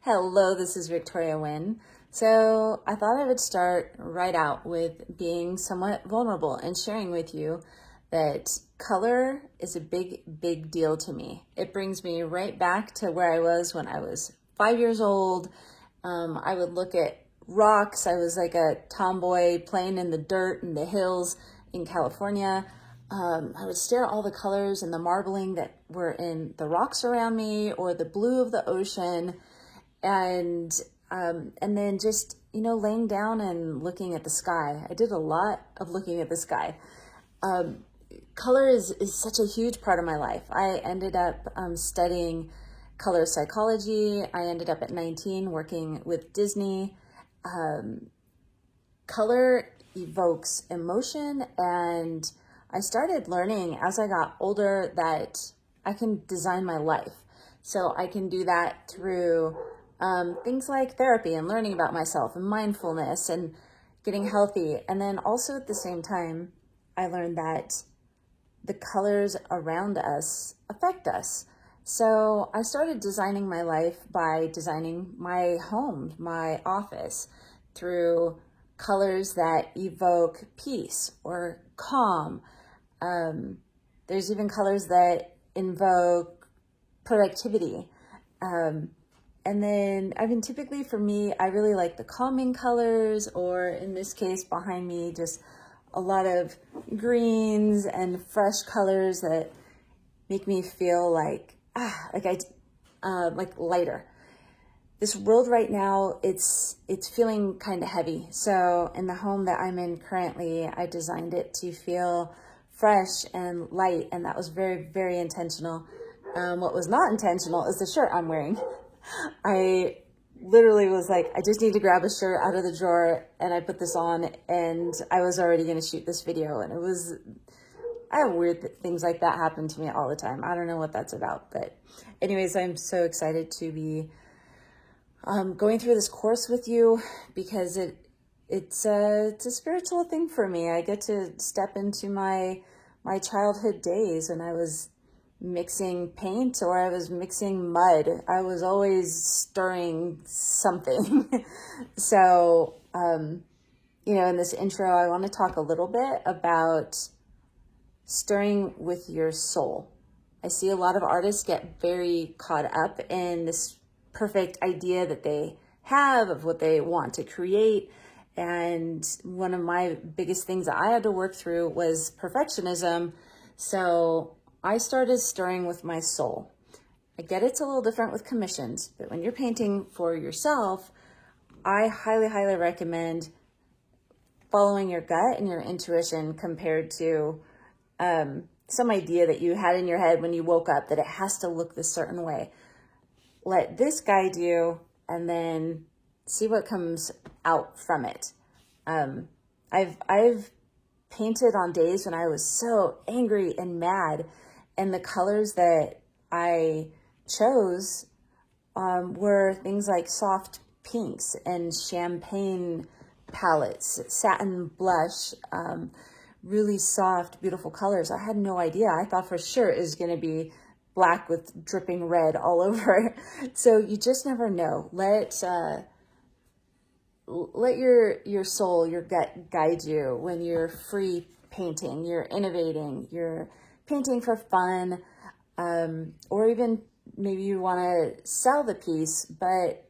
Hello, this is Victoria Wynn. So I thought I would start right out with being somewhat vulnerable and sharing with you that color is a big deal to me. It brings me right back to where I was when I was 5 years old. I would look at rocks. I was like a tomboy playing in the dirt and the hills in California. I would stare at all the colors and the marbling that were in the rocks around me or the blue of the ocean. And then just, laying down and looking at the sky. I did a lot of looking at the sky. Color is such a huge part of my life. I ended up studying color psychology. I ended up at 19 working with Disney. Color evokes emotion, and I started learning as I got older that I can design my life. So I can do that through things like therapy and learning about myself and mindfulness and getting healthy. And then also at the same time, I learned that the colors around us affect us. So I started designing my life by designing my home, my office, through colors that evoke peace or calm. There's even colors that invoke productivity. And then, typically for me, I really like the calming colors, or in this case behind me, just a lot of greens and fresh colors that make me feel like lighter. This world right now, it's feeling kind of heavy. So in the home that I'm in currently, I designed it to feel fresh and light, and that was very, very intentional. What was not intentional is the shirt I'm wearing. I literally was like, I just need to grab a shirt out of the drawer, and I put this on, and I was already going to shoot this video. And I have weird things like that happen to me all the time. I don't know what that's about, but anyways, I'm so excited to be going through this course with you, because it's a spiritual thing for me. I get to step into my childhood days when I was mixing paint or I was mixing mud. I was always stirring something. So, in this intro, I want to talk a little bit about stirring with your soul. I see a lot of artists get very caught up in this perfect idea that they have of what they want to create. And one of my biggest things that I had to work through was perfectionism. So I started stirring with my soul. I get it's a little different with commissions, but when you're painting for yourself, I highly, highly recommend following your gut and your intuition compared to some idea that you had in your head when you woke up that it has to look this certain way. Let this guide you, and then see what comes out from it. I've painted on days when I was so angry and mad, and the colors that I chose were things like soft pinks and champagne palettes, satin blush, really soft, beautiful colors. I had no idea. I thought for sure it was going to be black with dripping red all over. So you just never know. Let your soul, your gut guide you when you're free painting, you're innovating, you're painting for fun, or even maybe you want to sell the piece, but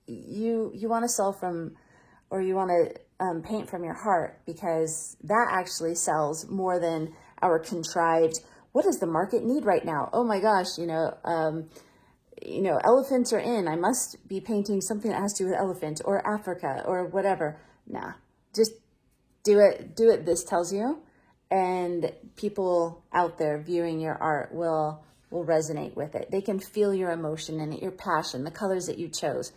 you want to sell from, or you want to paint from your heart, because that actually sells more than our contrived, what does the market need right now? Oh my gosh, elephants are in. I must be painting something that has to do with elephant or Africa or whatever. Nah, just do it. Do it. This tells you, and people out there viewing your art will resonate with it. They can feel your emotion in it, your passion, the colors that you chose.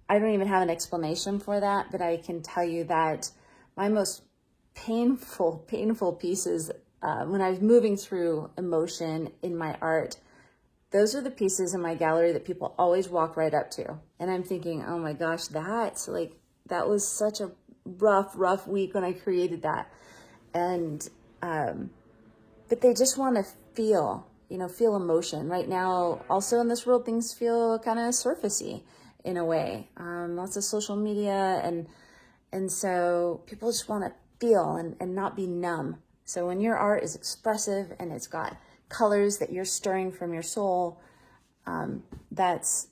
I don't even have an explanation for that, but I can tell you that my most painful pieces, when I was moving through emotion in my art, those are the pieces in my gallery that people always walk right up to. And I'm thinking, oh my gosh, that was such a rough week when I created that. And, but they just want to feel emotion right now. Also in this world, things feel kind of surfacey. in a way. Lots of social media, and so people just want to feel and not be numb. So when your art is expressive and it's got colors that you're stirring from your soul, that's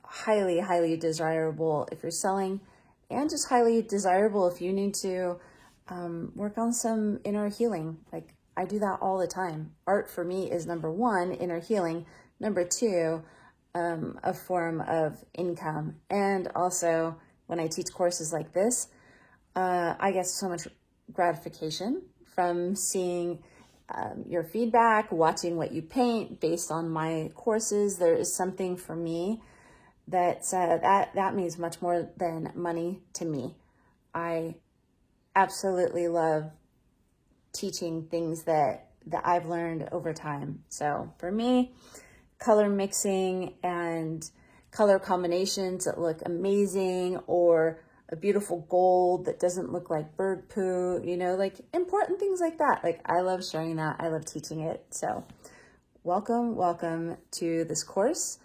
highly, highly desirable if you're selling, and just highly desirable if you need to work on some inner healing. Like, I do that all the time. Art for me is number one, inner healing. Number two, a form of income. And also, when I teach courses like this, I get so much gratification from seeing your feedback, watching what you paint based on my courses. There is something for me that means much more than money to me. I absolutely love teaching things that I've learned over time. So for me, color mixing and color combinations that look amazing, or a beautiful gold that doesn't look like bird poo, you know, like important things like that. Like, I love sharing that. I love teaching it. So welcome to this course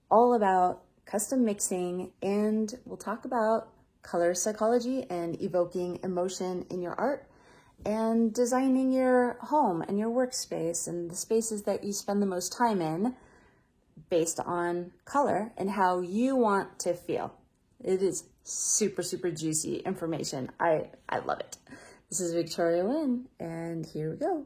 all about custom mixing, and we'll talk about color psychology and evoking emotion in your art, and designing your home and your workspace and the spaces that you spend the most time in based on color and how you want to feel. It is super, super juicy information. I love it. This is Victoria Wynn, and here we go.